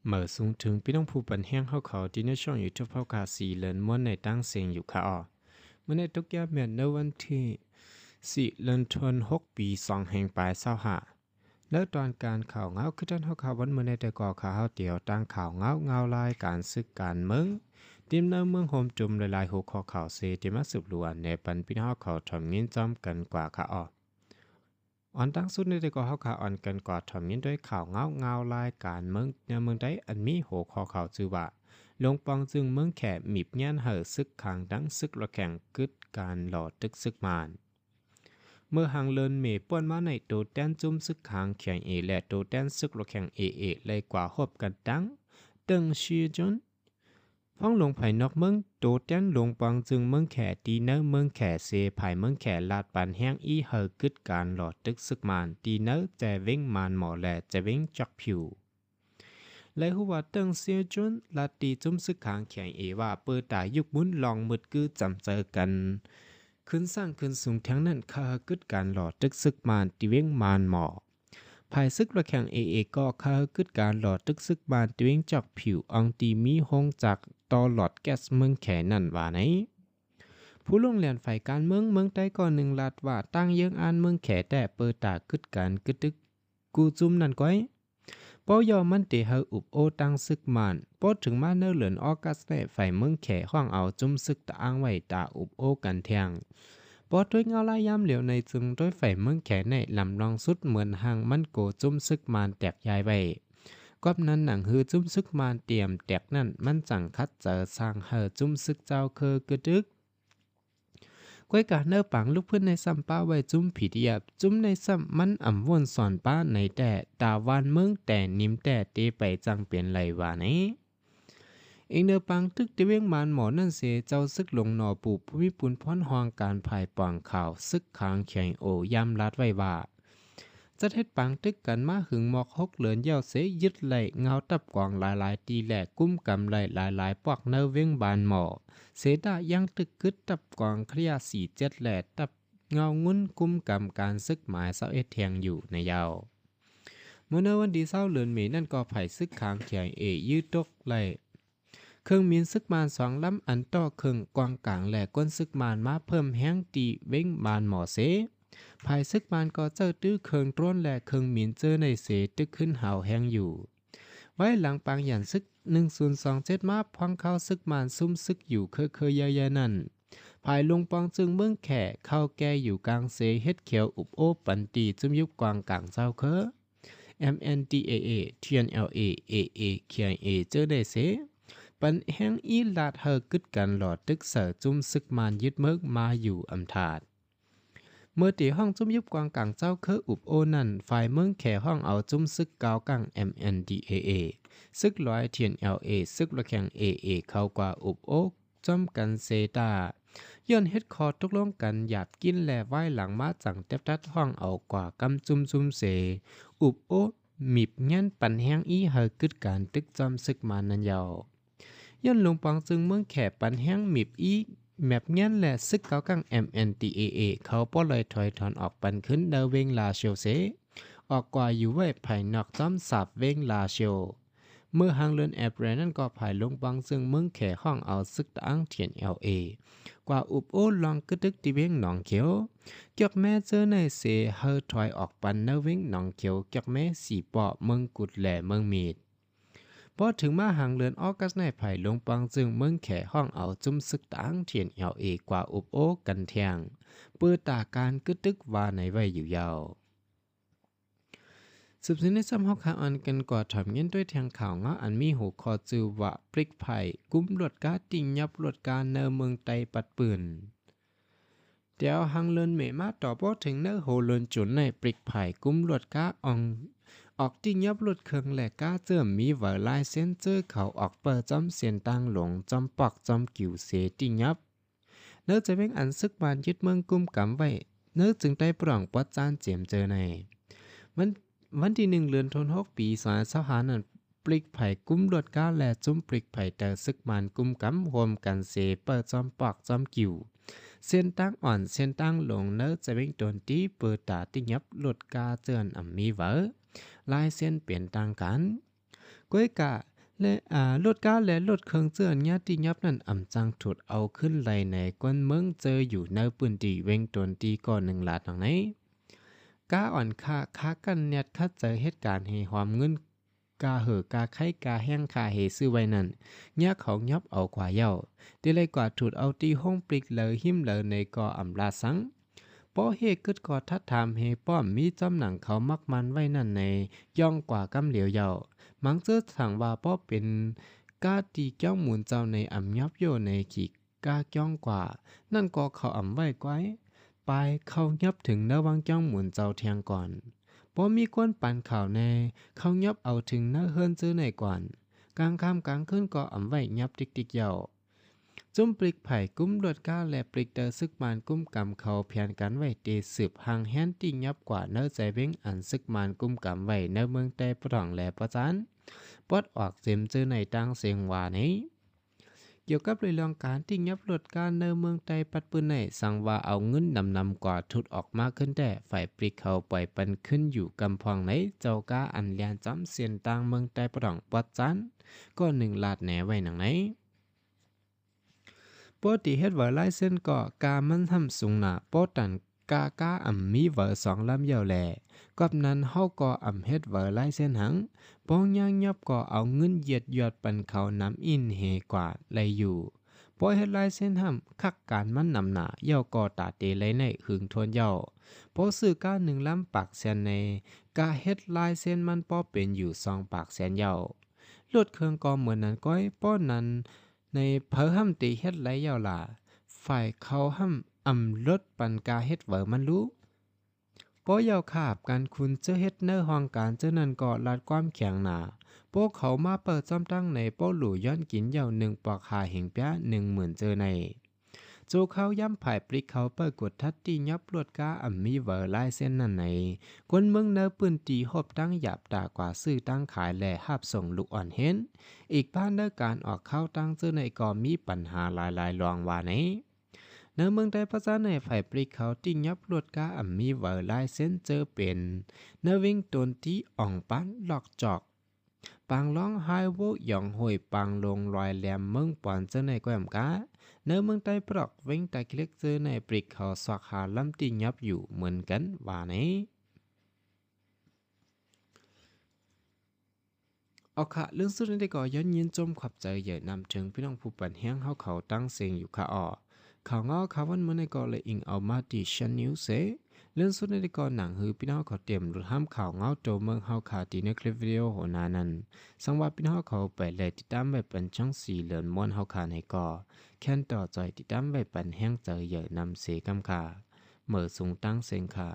เหมื่อสูงถึงพี่น้องผู้ปันแห้งเขาเขาที่ในช่องยูทูบเขาขาสีเลินม้วนในตั้งเสียงอยู่ค่ะอ๋อเมื่อในตุกยาเมียนในวันที่สี่เลินทวน6 ปี2 แห่งปลาย 25แล้วตอนการข่าวเงาคือท่านเขาข่าววันเมื่อในแต่ก่อข่าวเดียวตั้งข่าวเงาลายการซึกการเมืองทีมเนื้อเมืองโฮมจุ่มหลายๆหัวข้อข่าวเซที่มาสืบล้วนในปันพี่น้องเขาทำเงินจำกันกว่าค่ะอ๋อ อ่อนตั้งสุดในแต่ก็เฮาขาอ่อนกันกว่าทำยินด้วยข่าวเงาลายการเมืองในเมืองใดอันมีหัวข้อข่าวชื่อว่าลงปองจึงเมืองแขมีบยันเห่อซึกขังดังซึกระแข่งกึดการหล่อตึกซึกมานเมื่อหางเลินเมป้วนมาในโตแตนจุ้มซึกขังแข่งเอและโตแตนซึกระแข่งเอเลยกว่าฮบกันดังตึงชีจน phong lùng phải nọc mương tổ tiên lùng bằng rừng mương khẻ tí nơ mương khẻ xê phải mương khẻ lạt bàn hang y hờ cứt càn lọt tức sức màn tí nơ trẻ vinh màn mỏ lẻ trẻ vinh chọcผิว lấy húว่าเติ้งเสียจนลาตีจุ้มซึกขางแข่งเอว่าเปิดตายยุกมุนลองมืดกือจำเจอกันขึ้นสร้างขึ้นสูงทั้งนั้นคากึดการหลอดตึกซึกมานตีเว้งมานหมอภายซึกระแข่งก็คากึดการหลอดตึกซึกมานตีเว้งจอกผิวอองตีมีห้องจากตอหลอดแก๊สเมืองแขนั่นว่าไหนผู้ลงเรียนฝ่ายการเมืองใต้ก่อนหนึ่งลาดว่าตั้งเยื้องอ่านเมืองแขแต่เปิดตากึดการกึดตึกกูจุ้มนั่นก้อยป้อยอมันเตเฮออุบโอตั้งซึกมานป้อถึงมาเนอเหลือนออกัสได้ฝ่ายเมืองแขห้องเอาจุ้มซึกตะอ้างไว้ตาอุบโอกันแทงป้อด้วยเงาลายยามเหลียวในจึงด้วยฝ่ายเมืองแขในลำลองสุดเหมือนหางมันโกจุ้มซึกมานแตกยายไว้กอบนั้นหนังฮือจุ้มซึกมานเตรียมแตกนั่นมันจังคัดเจอสร้างเฮอจุ้มซึกเจ้าคือกึดึกก้อยกะเนอปังลูกพื้นในซ้ำป้าไว้จุ้มผีเดียบจุ้มในซ้ำมันอ่ำวนสอนป้าในแต่ตาวานเมืองแต่นิ่มแต่เตไปจังเปลี่ยนไหลว่านี้เองเนอปังทึกที่เวียงมานหมอนั่นเสเจ้าซึกลงหนอปูผู้วิปุนพรหองการภายปองข่าวซึกขางแข่งโอยามลัดไว้ว่าจะเท็ดปังตึกกันมาหึงหมอกฮกเหลือนเย้าเสยึดไหลเงาตับกวางหลายๆตีแหลกกุ้มกำไหลหลายๆปอกเนอเวียงบานหมอเสดายังตึกกึดตับกวางเคลีย47แหลตับเงางุ้นกุ้มกำการซึกหมาย21แทงอยู่ในยาวเมื่อในวันที่20เดือนเมษนั่นก็ไผ่ซึกขางแข่งยืดตกไหลเครื่องมีซึกมาน2 ลำอันต่อเครื่องกวางกลางแหลกก้นซึกมานมาเพิ่มแห้งตีเว้งบานหมอเสภายซึกมานก็เจอตื้อเคืองต้นและเคืองหมินเจอในเสตึกขึ้นหาวแห้งอยู่ไว้หลังปางหยันซึก1027มาพังเข้าซึกมานซุ่มซึกอยู่เคยๆยๆนั่นภายลงปองจึงเมืองแขเข้าแก่อยู่กลางเสเฮ็ดเขียวอุบโอปันตีจุมยุบกวางกลางเจ้าเคอ MNDAA TNLA AA KIA เจอได้เสปันแห้งอีลาดเฮอกึดกันหลอดตึกเสือจุมซึกมานยึดเมิกมาอยู่อำถาดเมื่อตีห้องจุ้มยุบกวางกลางเจ้าเคออุบโอนั่นฝ่ายเมืองแขห้องเอาจุ้มซึกกาวกัง MNDAA ซึกลอย TNLA ซึกระแข่ง AA เข้ากว่าอุบโอจอมกันเซตาย้อนเฮ็ดคอตกลงกันหยาบกินแลไว้หลังมาจังเต็บตัดห้องเอากว่ากำจุ้มเสอุบโอมีบยันปันแห้งอีเฮอกึดการตึกจอมซึกมานันยาวย้อนลงปองจึงเมืองแขปันแห้งมีบอีแมบเงี้ยนและซึกเกากัง MNDAA เขาป้อเลยถอยถอนออกปันขึ้นเดเวงลาเชียวเสออกกว่าอยู่ไว้ภายนอกจอมสับเวงลาเชียวเมื่อหางเลือนแอบแรนั่นก็ภายลงบังซึ่งเมืองแขห้องเอาซึกตั้งเทียน LA กว่าอุบโอลองกึดึกที่เวงหนองเขียวเกี่ยวแม่เจอในเสเฮอถอยออกปันเนเวงหนองเขียวเกี่ยวแม่สีปอเมืองกุดแหล่เมืองมีดพอถึงมาหางเลือนออกัสในไผ่ลงปังจึงเมืองแขห้องเอาจุ้มซึกตั้งเทียน LA กว่าอุบโอกันแทงเปิดตาการกึดึกว่าในไว้อยู่ยาวสืบสวนในซ้ำฮอกคาออนกันก่อถอมเงินด้วยแทงข่าวเงาอันมีหูคอจือว่าปริกไผ่กุ้มรวดกาติงยับรวดกาเนอเมืองไตปัดปืนเดี๋ยวหังเลินเมมาต่อพอถึงเนอโหเลินจุนในปริกไผ่กุ้มรวดกาออกติงยับรวดเคืองและกาเจิมมีเวอร์ลายเส้นเจอเขาออกเปิดจอมเสียนตังหลงจอมปอกจอมกิ่วเสติงยับเนอจะเป็นอันซึกบานยึดเมืองกุ้มกำไว้เนอจึงได้ปล่องปอดจานเจียมเจอในวันที่1เดือนธันวาคมปี2025นั้นปลิกไผ่กุ้มรวดก้าและจุ้มปลิกไผ่แต่ซึกมันกุ้มกำรวมกันเสเปิดจอมปอกจอมกิ่วเส้นตั้งอ่อนเส้นตั้งลงเนื้อจะเป็นตนที่เปิดตาติยับรวดกาเจือนมีเวอลายเส้นเปลี่ยนต่างกันก้อยกะ และรถก้าและรถเครื่องเจือนญาติยับนั่นอ่ำจังถูดเอาขึ้นไหลในกวนเมืองเจออยู่ในปืนตีเวงตนตีก่อน1 ลาดหนังไหนก้าอ่อนค่าค้ากันเน็ดคัดเจอเหตุการณ์ให้ความเงินกาเหอกาไข่กาแห้งคาเหซื้อไว้นั่นยาเขายับเอากว่าเย้าตีเลยกว่าถูดเอาตีห้องปลิกเลยหิมเลยในก่ออำลาสังป้อเฮกึดก่อทัดถามเฮป้อมมีจำหนังเขามักมันไว้นั่นในย่องกว่ากำเหลียวเย้ามังเจอสั่งว่าป้อเป็นกาตีเจ้าหมุนเจ้าในอ่ำยับโยในขีกาจ้องกว่านั่นก็เขาอ่ำไว้ไว้ไปเขายับถึงระวังจ้องหมุนเจ้าเทียงก่อนป้อมีก้นปันข่าวในเขายับเอาถึงเนื้อเฮิรนซื้อในก่อนกลางค่ำกลางคืนก็อ่ำไว้ยับติ๊กเย้าจุ่มปลิกไผ่กุ้มลวดก้าและปลิกเตอซึกมานกุ้มกำเขาเพียนกันไว้เตสืบหางแฮนติยับกว่าเนื้อใจเบ้งอันซึกมานกุ้มกำไว้ในเมืองแต่ปรองและประจานปอดออกเต็มเจอในตังเสียงว่านี้เกี่ยวกับเรื่องการที่ยับลดการในเมืองไต้ปัดปืนในสั่งว่าเอาเงินนำกว่าทุดออกมาขึ้นแต่ฝ่ายปลิกเขาปล่อยปันขึ้นอยู่กำพองในเจ้ากาอันเลียนจำเสียนตังเมืองไต้ปรองปอดจันก็1 ลาดแหนไว้หนังไหนปกติเฮ็ดเวอร์ไลเส้นก็กามันทำสูงหนาปอตันกาอ่ำมีเวอร์2 ลำเยาวแหล่กับนั้นเฮาก็อ่ำเฮ็ดเวอร์ไลเส้นหังป้องย่างยับก็เอาเงินเหยียดยอดปันเขาน้ำอินเฮกว่าไลอยู่ปอเฮ็ดไลเส้นห้ำคักการมันนำหนาเย่าก็ตาเตไลในหึงทวนเย่าปอซื้อกา1 ลำปากแสนในกาเฮ็ดไลเส้นมันป้อเป็นอยู่2 ปากแสนเย่าลดเครื่องก็เหมือนนั้นก้อยป้อนั้นในเพอห้ำตีเฮ็ดไรเยาวล่ะฝ่ายเขาห้ำลดปันกาเฮ็ดเวอมันรู้ป้อยาวขาบการคุณเจอเฮ็ดเนอร์ห้องการเจอนันก็ลาดความแข็งหนาป้เขามาเปิดจอมตั้งในป้อหลู่ย้อนกินเยาว1 ปอกหาเหงเปีย10,000เจอในโจเขาย้ำผายปริกเขาเปิดกดทัดตียับลวดกามีเวอร์ลายเส้นนั่นในคนเมืองเนอปืนตีหบตั้งหยาบตากว่าซื้อตั้งขายและหับส่งลูกอ่อนเห็นอีกบ้านเนอการออกเข้าตั้งเจอในก็มีปัญหาหลายรองว่าในเมืองไทยภาษาในฝ่ายปริกเขาติ่งยับลวดกามีเวอร์ลายเส้นเจอเป็นวิ่งตนที่อ่องปั้นหลอกจอกปางร้องไห้โวหยองห่วยปางลงลอยแหลมเมืองปอนเจอในแกวมกาเมืองใต้ปลอกเว้งตะเล็กเจอในปริกเขาสวักหาลำติยับอยู่เหมือนกันว่านี้เอาค่ะเรื่องสุดนี้ก็ย้อนยินจมขอบใจใหญ่นำถึงพี่น้องผู้ปันแห้งเฮาเขาตั้งเสียงอยู่ค่ะข่าวเงาข่าววันเมื่อในก็เลยอิงเอามาดิชันนิวเซเรื่องสุดในก็หนังฮือพี่น้องเขาเตรียมรุดห้ามข่าวเงาโจเมืองเฮาข่าวตีในคลิปวิดีโอโหนานั้นสังว่าพี่น้องเขาไปเลยติดตามไว้เป็นช่องสีเหลือนม้วนเฮาข่าวในก็แค่นต่อใจติดตามไว้เป็นแห้งใจใหญ่นำเสกำค่ะเหมือสูงตั้งเสียงค่ะ